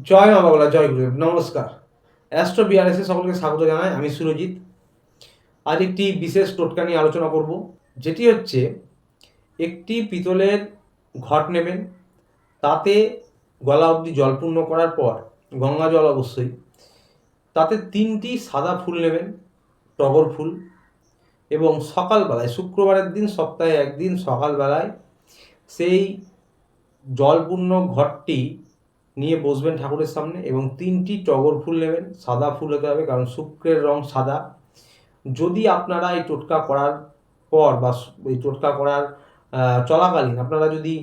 জয় মা বাংলা, জয় গুরুদেব, নমস্কার। অ্যাস্ট্রো বিআরএসে সকলকে স্বাগত জানাই। আমি সুরজিৎ। আজ একটি বিশেষ টোটকা নিয়ে আলোচনা করব, যেটি হচ্ছে একটি পিতলের ঘট নেবেন, তাতে গলা অবধি জল পূর্ণ করার পর, গঙ্গা জল অবশ্যই, তাতে 3টি সাদা ফুল নেবেন, টগর ফুল, এবং সকালবেলায়, শুক্রবারের দিন সপ্তাহে একদিন সকালবেলায় সেই জলপূর্ণ ঘটটি নিয়ে বসবেন ঠাকুরের সামনে এবং 3টি টগর ফুল নেবেন। সাদা ফুল হতে হবে, কারণ শুক্রের রং সাদা। যদি আপনারা এই টোটকা করার পর বা এই টোটকা করার চলাকালীন আপনারা যদি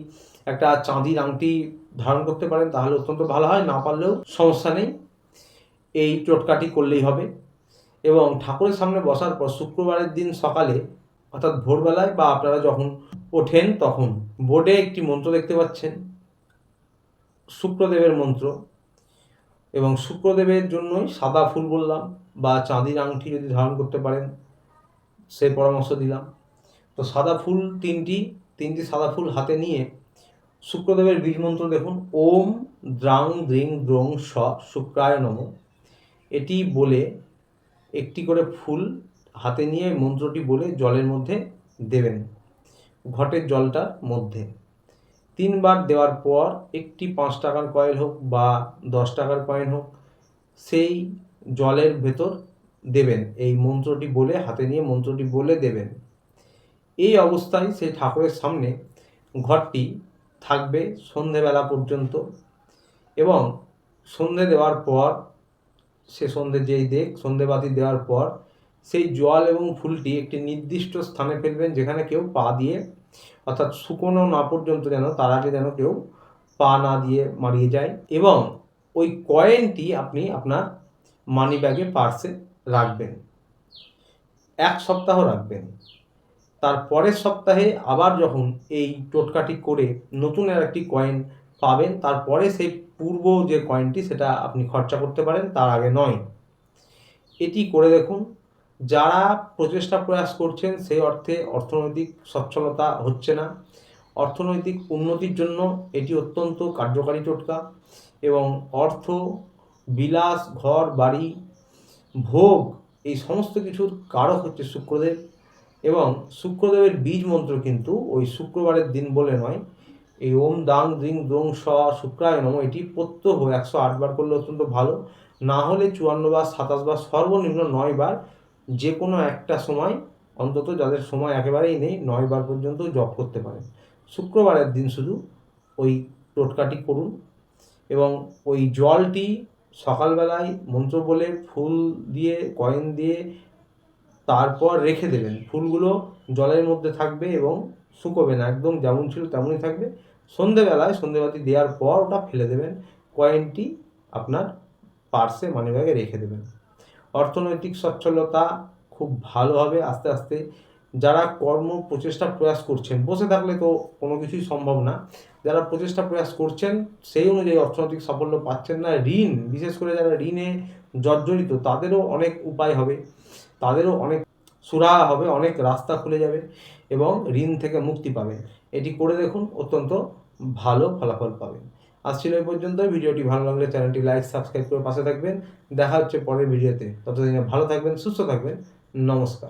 একটা চাঁদির আংটি ধারণ করতে পারেন তাহলে অত্যন্ত ভালো হয়, না পারলেও সমস্যা নেই, এই টোটকাটি করলেই হবে। এবং ঠাকুরের সামনে বসার পর শুক্রবারের দিন সকালে, অর্থাৎ ভোরবেলায় বা আপনারা যখন ওঠেন তখন বোর্ডে একটি মন্ত্র দেখতে পাচ্ছেন, শুক্রদেবের মন্ত্র, এবং শুক্রদেবের জন্যই সাদা ফুল বললাম, বা চাঁদির আংটি যদি ধারণ করতে পারেন সেই পরামর্শ দিলাম। তো সাদা ফুল তিনটি সাদা ফুল হাতে নিয়ে শুক্রদেবের বীজ মন্ত্র দেখুন, ওম দ্রাং দ্রিং দ্রোং স শুক্রায় নম, এটি বলে একটি করে ফুল হাতে নিয়ে মন্ত্রটি বলে জলের মধ্যে দেবেন, ঘটের জলটার মধ্যে 3বার দেওয়ার পর একটি 5 টাকার কয়েন হোক বা 10 টাকার কয়েন হোক সেই জলের ভেতর দেবেন, এই মন্ত্রটি বলে হাতে নিয়ে মন্ত্রটি বলে দেবেন। এই অবস্থায় সেই ঠাকুরের সামনে ঘরটি থাকবে সন্ধেবেলা পর্যন্ত, এবং সন্ধে দেওয়ার পর সে সন্ধেবাতি দেওয়ার পর সেই জল এবং ফুলটি একটি নির্দিষ্ট স্থানে ফেলবেন, যেখানে কেউ পা দিয়ে, অর্থাৎ শুকনো না পর্যন্ত যেন, তার আগে যেন কেউ পা না দিয়ে মারিয়ে যায়। এবং ওই কয়েনটি আপনি আপনার মানি ব্যাগে, পার্সে রাখবেন, 1 সপ্তাহ রাখবেন। তার পরের সপ্তাহে আবার যখন এই টোটকাটি করে নতুন আর একটি কয়েন পাবেন, তারপরে সেই পূর্ব যে কয়েনটি সেটা আপনি খরচা করতে পারেন, তার আগে নয়। এটি করে দেখুন। যারা প্রচেষ্টা প্রয়াস করছেন সেই অর্থে অর্থনৈতিক সচ্ছলতা হচ্ছে না, অর্থনৈতিক উন্নতির জন্য এটি অত্যন্ত কার্যকারী টোটকা। এবং অর্থ, বিলাস, ঘর বাড়ি, ভোগ, এই সমস্ত কিছুর কারক হচ্ছে শুক্রদেব। এবং শুক্রদেবের বীজ মন্ত্র কিন্তু ওই শুক্রবারের দিন বলে নয়, এই ওম দাং দ্রিং দ্রোং স শুক্রায় নম, এটি প্রত্যহ 108 বার করলে অত্যন্ত ভালো, না হলে 54 বার, 27 বার, সর্বনিম্ন 9 বার, যে কোনো একটা সময় অন্তত, যাদের সময় একেবারেই নেই, 9 বার পর্যন্ত জপ করতে পারেন। শুক্রবারের দিন শুধু ওই টোটকাটি করুন, এবং ওই জলটি সকালবেলায় মন্ত্র বলে ফুল দিয়ে, কয়েন দিয়ে তারপর রেখে দেবেন। ফুলগুলো জলের মধ্যে থাকবে এবং শুকোবে না, একদম যেমন ছিল তেমনই থাকবে। সন্ধেবেলায় সন্ধেবাতি দেওয়ার পর ওটা ফেলে দেবেন, কয়েনটি আপনার পার্সে, মানি ব্যাগে রেখে দেবেন। অর্থনৈতিক সচ্ছলতা খুব ভালো হবে আস্তে আস্তে। যারা প্রচেষ্টা প্রয়াস করছেন, বসে থাকলে তো কোনো কিছুই সম্ভব না, যারা প্রচেষ্টা প্রয়াস করছেন সেই অনুযায়ী অর্থনৈতিক সাফল্য পাচ্ছেন না, ঋণ, বিশেষ করে যারা ঋণে জর্জরিত, তাদেরও অনেক উপায় হবে, তাদেরও অনেক সুরাহা হবে, অনেক রাস্তা খুলে যাবে এবং ঋণ থেকে মুক্তি পাবেন। এটি করে দেখুন, অত্যন্ত ভালো ফলাফল পাবেন। আজ ছিল এই পর্যন্ত। ভিডিওটি ভালো লাগলে চ্যানেলটি লাইক, সাবস্ক্রাইব করে পাশে থাকবেন। দেখা হচ্ছে পরের ভিডিওতে। ততদিনে ভালো থাকবেন, সুস্থ থাকবেন। নমস্কার।